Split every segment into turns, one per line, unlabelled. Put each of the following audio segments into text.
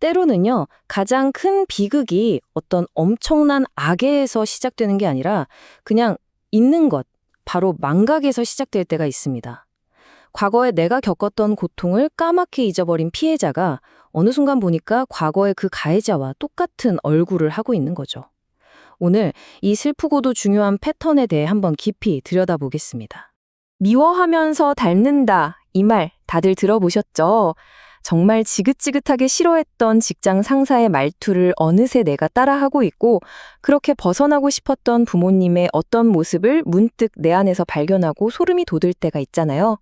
때로는요, 가장 큰 비극이 어떤 엄청난 악에서 시작되는 게 아니라 그냥 있는 것, 바로 망각에서 시작될 때가 있습니다. 과거에 내가 겪었던 고통을 까맣게 잊어버린 피해자가 어느 순간 보니까 과거의 그 가해자와 똑같은 얼굴을 하고 있는 거죠. 오늘 이 슬프고도 중요한 패턴에 대해 한번 깊이 들여다보겠습니다. 미워하면서 닮는다. 이 말 다들 들어보셨죠? 정말 지긋지긋하게 싫어했던 직장 상사의 말투를 어느새 내가 따라하고 있고, 그렇게 벗어나고 싶었던 부모님의 어떤 모습을 문득 내 안에서 발견하고 소름이 돋을 때가 있잖아요.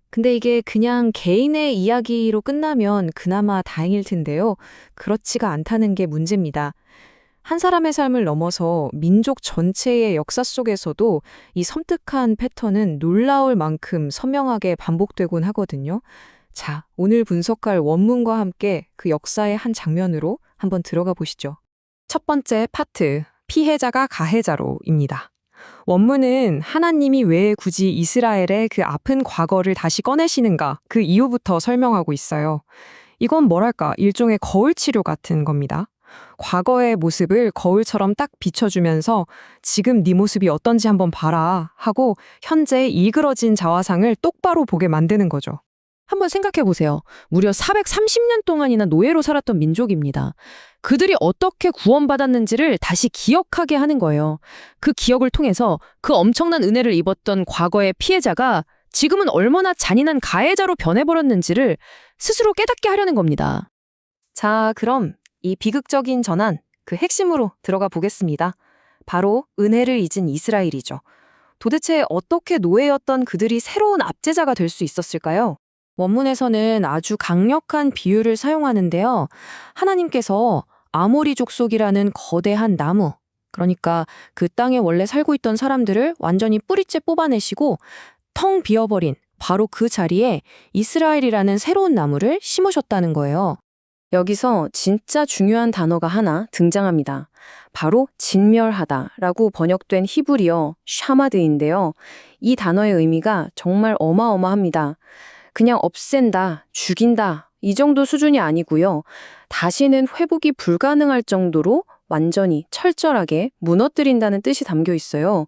근데 이게 그냥 개인의 이야기로 끝나면 그나마 다행일 텐데요. 그렇지가 않다는 게 문제입니다. 한 사람의 삶을 넘어서 민족 전체의 역사 속에서도 이 섬뜩한 패턴은 놀라울 만큼 선명하게 반복되곤 하거든요. 자, 오늘 분석할 원문과 함께 그 역사의 한 장면으로 한번 들어가 보시죠. 첫 번째 파트, 피해자가 가해자로입니다. 원문은 하나님이 왜 굳이 이스라엘의 그 아픈 과거를 다시 꺼내시는가, 그 이유부터 설명하고 있어요. 이건 뭐랄까, 일종의 거울 치료 같은 겁니다. 과거의 모습을 거울처럼 딱 비춰주면서 지금 네 모습이 어떤지 한번 봐라 하고 현재의 일그러진 자화상을 똑바로 보게 만드는 거죠. 한번 생각해 보세요. 무려 430년 동안이나 노예로 살았던 민족입니다. 그들이 어떻게 구원받았는지를 다시 기억하게 하는 거예요. 그 기억을 통해서 그 엄청난 은혜를 입었던 과거의 피해자가 지금은 얼마나 잔인한 가해자로 변해버렸는지를 스스로 깨닫게 하려는 겁니다. 자, 그럼 이 비극적인 전환, 그 핵심으로 들어가 보겠습니다. 바로 은혜를 잊은 이스라엘이죠. 도대체 어떻게 노예였던 그들이 새로운 압제자가 될 수 있었을까요? 원문에서는 아주 강력한 비유를 사용하는데요. 하나님께서 아모리 족속이라는 거대한 나무, 그러니까 그 땅에 원래 살고 있던 사람들을 완전히 뿌리째 뽑아내시고 텅 비어버린 바로 그 자리에 이스라엘이라는 새로운 나무를 심으셨다는 거예요. 여기서 진짜 중요한 단어가 하나 등장합니다. 바로 진멸하다라고 번역된 히브리어 샤마드인데요. 이 단어의 의미가 정말 어마어마합니다. 그냥 없앤다, 죽인다 이 정도 수준이 아니고요. 다시는 회복이 불가능할 정도로 완전히 철저하게 무너뜨린다는 뜻이 담겨 있어요.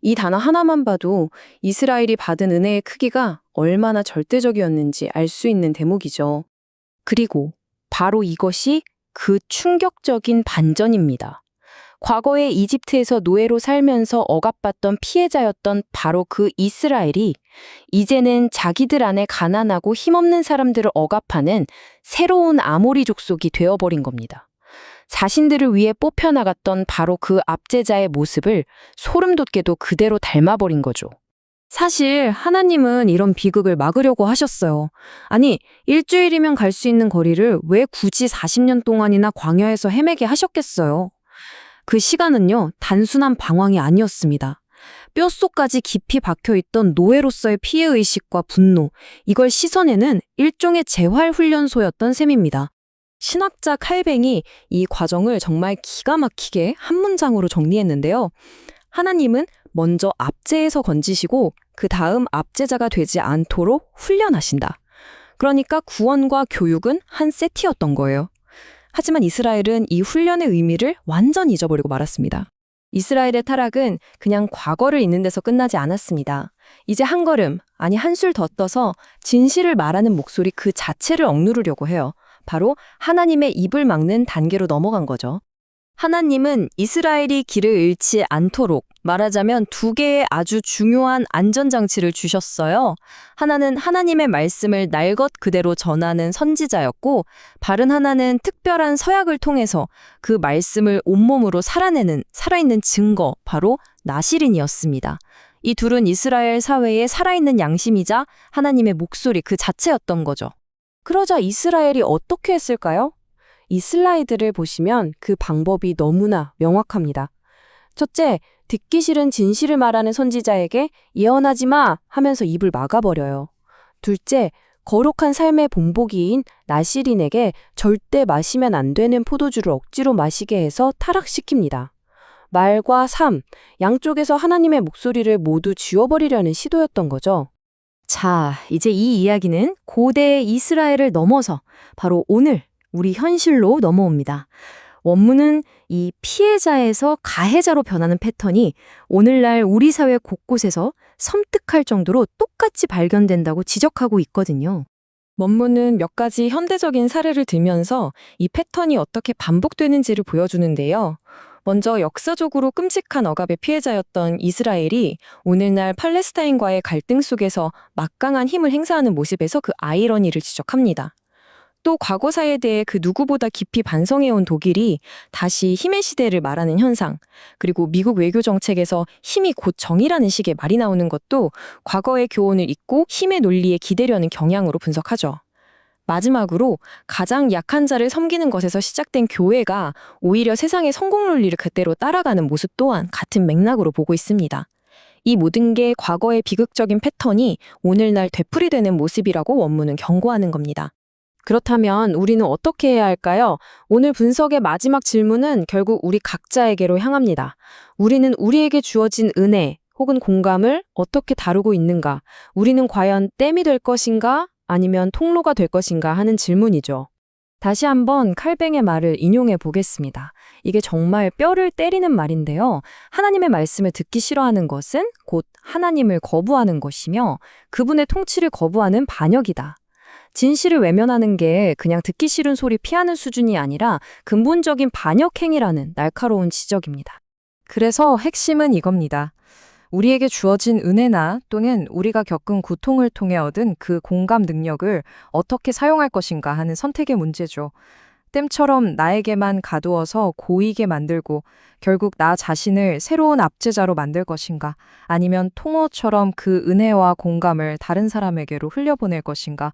이 단어 하나만 봐도 이스라엘이 받은 은혜의 크기가 얼마나 절대적이었는지 알 수 있는 대목이죠. 그리고 바로 이것이 그 충격적인 반전입니다. 과거에 이집트에서 노예로 살면서 억압받던 피해자였던 바로 그 이스라엘이 이제는 자기들 안에 가난하고 힘없는 사람들을 억압하는 새로운 아모리 족속이 되어버린 겁니다. 자신들을 위해 뽑혀나갔던 바로 그 압제자의 모습을 소름 돋게도 그대로 닮아버린 거죠. 사실 하나님은 이런 비극을 막으려고 하셨어요. 아니, 일주일이면 갈 수 있는 거리를 왜 굳이 40년 동안이나 광야에서 헤매게 하셨겠어요? 그 시간은요, 단순한 방황이 아니었습니다. 뼛속까지 깊이 박혀있던 노예로서의 피해의식과 분노, 이걸 씻어내는 일종의 재활훈련소였던 셈입니다. 신학자 칼뱅이 이 과정을 정말 기가 막히게 한 문장으로 정리했는데요. 하나님은 먼저 압제에서 건지시고 그 다음 압제자가 되지 않도록 훈련하신다. 그러니까 구원과 교육은 한 세트였던 거예요. 하지만 이스라엘은 이 훈련의 의미를 완전히 잊어버리고 말았습니다. 이스라엘의 타락은 그냥 과거를 잊는 데서 끝나지 않았습니다. 이제 한 걸음, 아니 한술 더 떠서 진실을 말하는 목소리 그 자체를 억누르려고 해요. 바로 하나님의 입을 막는 단계로 넘어간 거죠. 하나님은 이스라엘이 길을 잃지 않도록 말하자면 두 개의 아주 중요한 안전장치를 주셨어요. 하나는 하나님의 말씀을 날 것 그대로 전하는 선지자였고, 다른 하나는 특별한 서약을 통해서 그 말씀을 온몸으로 살아내는 살아있는 증거, 바로 나시린이었습니다. 이 둘은 이스라엘 사회의 살아있는 양심이자 하나님의 목소리 그 자체였던 거죠. 그러자 이스라엘이 어떻게 했을까요? 이 슬라이드를 보시면 그 방법이 너무나 명확합니다. 첫째, 듣기 싫은 진실을 말하는 선지자에게 예언하지 마 하면서 입을 막아버려요. 둘째, 거룩한 삶의 본보기인 나시린에게 절대 마시면 안 되는 포도주를 억지로 마시게 해서 타락시킵니다. 말과 삶, 양쪽에서 하나님의 목소리를 모두 지워버리려는 시도였던 거죠. 자, 이제 이 이야기는 고대의 이스라엘을 넘어서 바로 오늘 우리 현실로 넘어옵니다. 원문은 이 피해자에서 가해자로 변하는 패턴이 오늘날 우리 사회 곳곳에서 섬뜩할 정도로 똑같이 발견된다고 지적하고 있거든요. 원문은 몇 가지 현대적인 사례를 들면서 이 패턴이 어떻게 반복되는지를 보여주는데요. 먼저 역사적으로 끔찍한 억압의 피해자였던 이스라엘이 오늘날 팔레스타인과의 갈등 속에서 막강한 힘을 행사하는 모습에서 그 아이러니를 지적합니다. 또 과거사에 대해 그 누구보다 깊이 반성해온 독일이 다시 힘의 시대를 말하는 현상, 그리고 미국 외교 정책에서 힘이 곧 정의라는 식의 말이 나오는 것도 과거의 교훈을 잊고 힘의 논리에 기대려는 경향으로 분석하죠. 마지막으로 가장 약한 자를 섬기는 것에서 시작된 교회가 오히려 세상의 성공 논리를 그대로 따라가는 모습 또한 같은 맥락으로 보고 있습니다. 이 모든 게 과거의 비극적인 패턴이 오늘날 되풀이되는 모습이라고 원문은 경고하는 겁니다. 그렇다면 우리는 어떻게 해야 할까요? 오늘 분석의 마지막 질문은 결국 우리 각자에게로 향합니다. 우리는 우리에게 주어진 은혜 혹은 공감을 어떻게 다루고 있는가? 우리는 과연 댐이 될 것인가? 아니면 통로가 될 것인가 하는 질문이죠. 다시 한번 칼뱅의 말을 인용해 보겠습니다. 이게 정말 뼈를 때리는 말인데요. 하나님의 말씀을 듣기 싫어하는 것은 곧 하나님을 거부하는 것이며 그분의 통치를 거부하는 반역이다. 진실을 외면하는 게 그냥 듣기 싫은 소리 피하는 수준이 아니라 근본적인 반역 행위라는 날카로운 지적입니다. 그래서 핵심은 이겁니다. 우리에게 주어진 은혜나 또는 우리가 겪은 고통을 통해 얻은 그 공감 능력을 어떻게 사용할 것인가 하는 선택의 문제죠. 댐처럼 나에게만 가두어서 고이게 만들고 결국 나 자신을 새로운 압제자로 만들 것인가, 아니면 통로처럼 그 은혜와 공감을 다른 사람에게로 흘려보낼 것인가.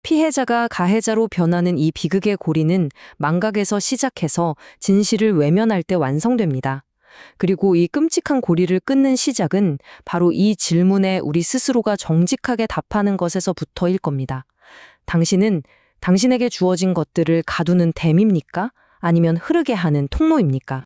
피해자가 가해자로 변하는 이 비극의 고리는 망각에서 시작해서 진실을 외면할 때 완성됩니다. 그리고 이 끔찍한 고리를 끊는 시작은 바로 이 질문에 우리 스스로가 정직하게 답하는 것에서부터일 겁니다. 당신은 당신에게 주어진 것들을 가두는 댐입니까? 아니면 흐르게 하는 통로입니까?